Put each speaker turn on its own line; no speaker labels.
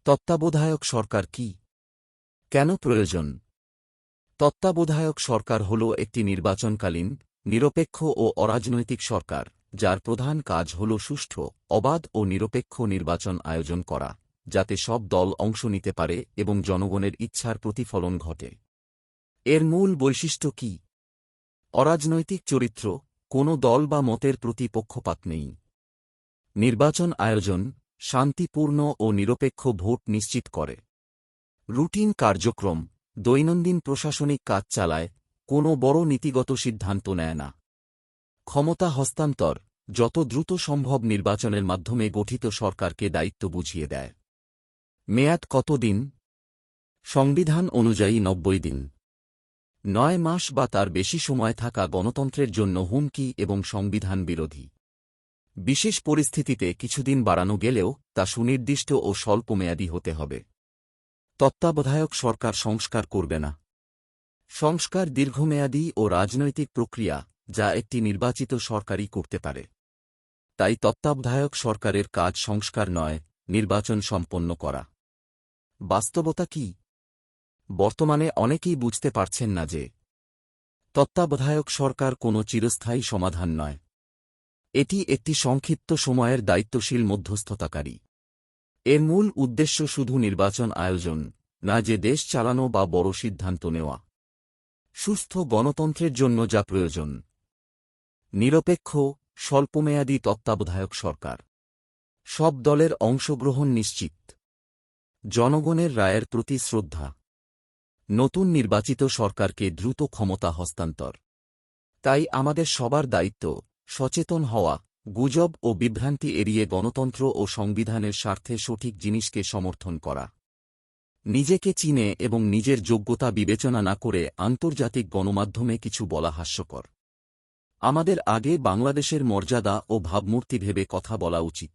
তত্ত্বাবধায়ক সরকার কি? কেন প্রয়োজন? তত্ত্বাবধায়ক সরকার হল একটি নির্বাচনকালীন, নিরপেক্ষ ও অরাজনৈতিক সরকার, যার প্রধান কাজ হল সুষ্ঠু, অবাধ ও নিরপেক্ষ নির্বাচন আয়োজন করা, যাতে সব দল অংশ নিতে পারে এবং জনগণের ইচ্ছার প্রতিফলন ঘটে। এর মূল বৈশিষ্ট্য কি? অরাজনৈতিক চরিত্র, কোনো দল বা মতের প্রতি পক্ষপাত নেই। নির্বাচন আয়োজন, শান্তিপূর্ণ ও নিরপেক্ষ ভোট নিশ্চিত করে। রুটিন কার্যক্রম, দৈনন্দিন প্রশাসনিক কাজ চালায়, কোনো বড় নীতিগত সিদ্ধান্ত নেয় না। ক্ষমতা হস্তান্তর, যত দ্রুত সম্ভব নির্বাচনের মাধ্যমে গঠিত সরকারকে দায়িত্ব বুঝিয়ে দেয়। মেয়াদ কত দিন? সংবিধান অনুযায়ী ৯০ দিন। ৯ মাস বা তার বেশি সময় থাকা গণতন্ত্রের জন্য হুমকি এবং সংবিধান বিরোধী। বিশেষ পরিস্থিতিতে কিছুদিন বাড়ানো গেলেও তা সুনির্দিষ্ট ও স্বল্পমেয়াদী হতে হবে। তত্ত্বাবধায়ক সরকার সংস্কার করবে না। সংস্কার দীর্ঘমেয়াদী ও রাজনৈতিক প্রক্রিয়া, যা একটি নির্বাচিত সরকারই করতে পারে। তাই তত্ত্বাবধায়ক সরকারের কাজ সংস্কার নয়, নির্বাচন সম্পন্ন করা। বাস্তবতা কি? বর্তমানে অনেকেই বুঝতে পারছেন না যে তত্ত্বাবধায়ক সরকার কোনো চিরস্থায়ী সমাধান নয়। এটি একটি সংক্ষিপ্ত সময়ের দায়িত্বশীল মধ্যস্থতাকারী। এর মূল উদ্দেশ্য শুধু নির্বাচন আয়োজন না, যে দেশ চালানো বা বড় সিদ্ধান্ত নেওয়া। সুস্থ গণতন্ত্রের জন্য যা প্রয়োজন: নিরপেক্ষ, স্বল্পমেয়াদী তত্ত্বাবধায়ক সরকার, সব দলের অংশগ্রহণ নিশ্চিত, জনগণের রায়ের প্রতি শ্রদ্ধা, নতুন নির্বাচিত সরকারকে দ্রুত ক্ষমতা হস্তান্তর। তাই আমাদের সবার দায়িত্ব সচেতন হওয়া, গুজব ও বিভ্রান্তি এড়িয়ে গণতন্ত্র ও সংবিধানের স্বার্থে সঠিক জিনিসকে সমর্থন করা। নিজেকে চিনে এবং নিজের যোগ্যতা বিবেচনা না করে আন্তর্জাতিক গণমাধ্যমে কিছু বলা হাস্যকর। আমাদের আগে বাংলাদেশের মর্যাদা ও ভাবমূর্তি ভেবে কথা বলা উচিত।